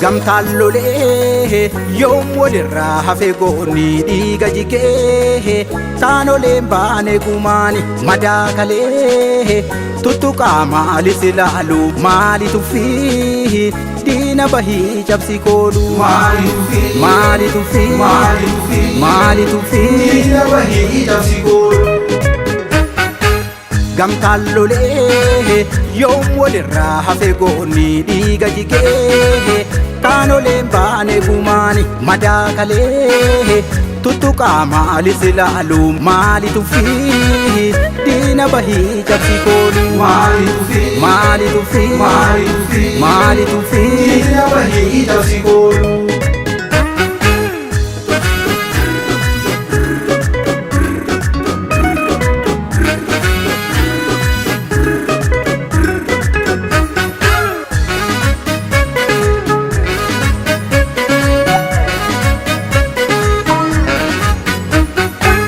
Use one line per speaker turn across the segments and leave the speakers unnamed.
Gamtallole yoom walirraa hafe goonni dhiiga jigee taanoleen baane gumaani madaakalee tuttuqaa maalis ilaalu maali tuffii diina bahii cabsi koolu maali tuffii
diina bahii cabsi koolu.
Gamtallole yoom walirraa hafe goonni dhiiga jigee taanoleen baane gumaani madaakalee tuttuqaa maalis ilaalu maali tuffii diina bahii cabsi koolu maali tuffii
diina bahii cabsi koolu.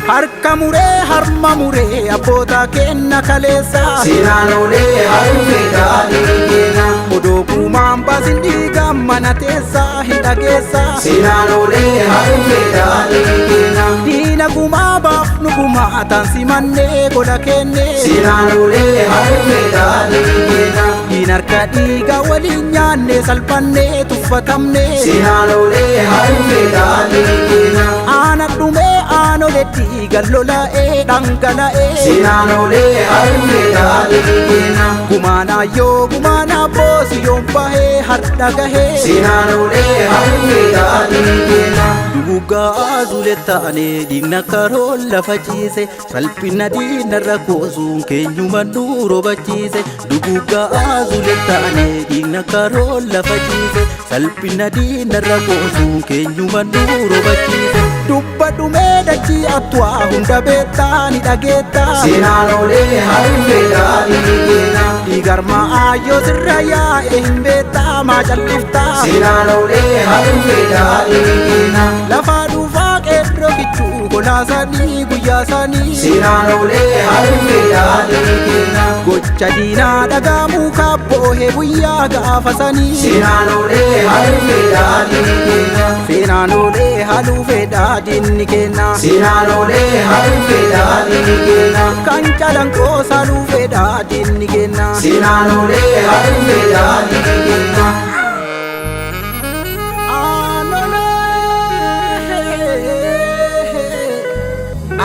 Harka muree harma muree abboota kenna kaleessa
Sinaanolee haruufe daadhii keena.
Odoo gumaan baasin dhiiga mana teessa hin dhageessa
Sinaanolee haruufe daadhii keena.
diina gumaa baaf nu gumaa taansimannee gola kenne
Sinaanolee haruufe daadhii keena.
diin harka dhiiga waliin nyaanne salphannee tuffatamne
Sinaanolee haruufe daadhii keena.
aana dhumee aanoletti gallola'ee dhangala'ee
Sinaanolee haruufe daadhii keena.
gumaana yoo gumaana boosi yoom bahee har'a gahee
Sinaanolee haruufe daadhii keena.
Dugugaa zulettaane diina karoon lafa ciise salphina diinarra koosuun keenyuma nu robachiise Dugugaa zulettaane diina karoon lafa ciise salphina diinarra koosuun keenyuma nu robachiise Dubba dhumee dachii attuwaa hunda beektaa ni dhageettaa
Sinaanolee haruufe daadhii keena.
Dhiigarma ayyoo sirra yaa'e hin beektaa maa calliftaa
Sinaanolee haruufe daadhii keena.
Lafa dhuunfaa qeerroo gidduu kolaasanii guyyaa sanii
Sinaanolee haruufe daadhii keena.
Gocha diinaa dhagaamuu kaabboohee guyyaa gaafasanii
Sinaanolee haruufe daadhii keena.
Sinaanolee haluufe daadhiinni kenna
Sinaanolee haruufe daadhii keena.
Kan calanqoo saluufe daadhiinni kenna
Sinaanolee haruufe daadhii keena.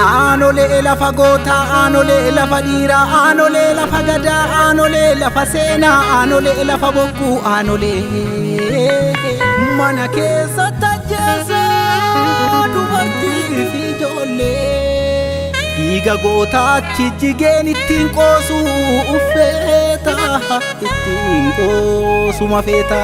Aanolee lafa gootaa aanolee lafa dhiiraa aanolee lafa gadaa aanolee lafa seenaa aanolee lafa bokkuu aanolee mana keessa tajjeesee dubartii fi ijoollee dhiiga gootaatti jigeen ittiin qoosuu uffeeta ittiin qoosuma feeta.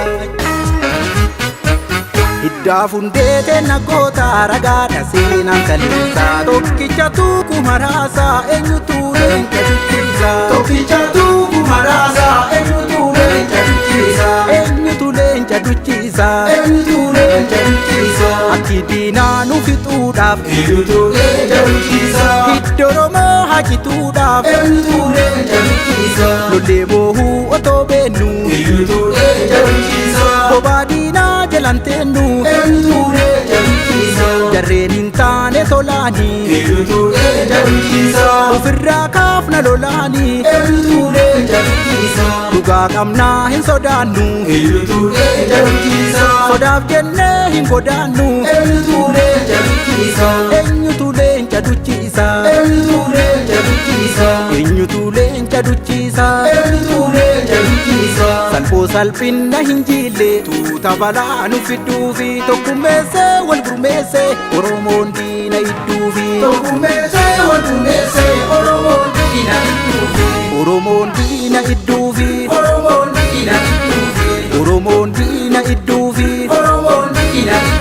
Iddaa fundeete nagoota ragaadha seenaan kaleessaa tokkicha tuuku maraasaa eenyutu leenca duchisa
Tokkicha tuuku maraasaa eenyutu leenca duchisa.
eenyutu leenca duchisa
Eenyutu leenca duchisa.
Ati diinaa nu fixuudhaaf
Eenyutu leenca duchisa.
hidda Oromoo haqituudhaaf
Eenyutu leenca duchisa.
lollee boohuu otoo beennu
Eenyutu leenca duchisa.
bobaa diinaa jalanteennu
Eenyutu leenca duchisa.
jarreen hin taane tolaanii
Eenyutu leenca duchisa.
ofirraa kaafna lolaanii
Eenyutu leenca duchisa.
dhugaa qabnaa hin sodaannu
Eenyutu leenca duchisa.
sodaaf jennee hin godaannu
Eenyutu leenca duchisa.
eenyutu leenca duchisa
Eenyutu leenca duchisa.
eenyutu leenca duchisa
Eenyutu leenca duchisa.
salphoo salphinna hin jiille tuuta balaa nu fidduufi tokkummeessee wal gurmeessee Oromoon diina idduufi
Tokkummeessee wal gurmeessee Oromoon diina idduufi.
Oromoon diina idduufi
Oromoon diina idduufi.
Oromoon diina idduufi
Oromoon diina idduufi.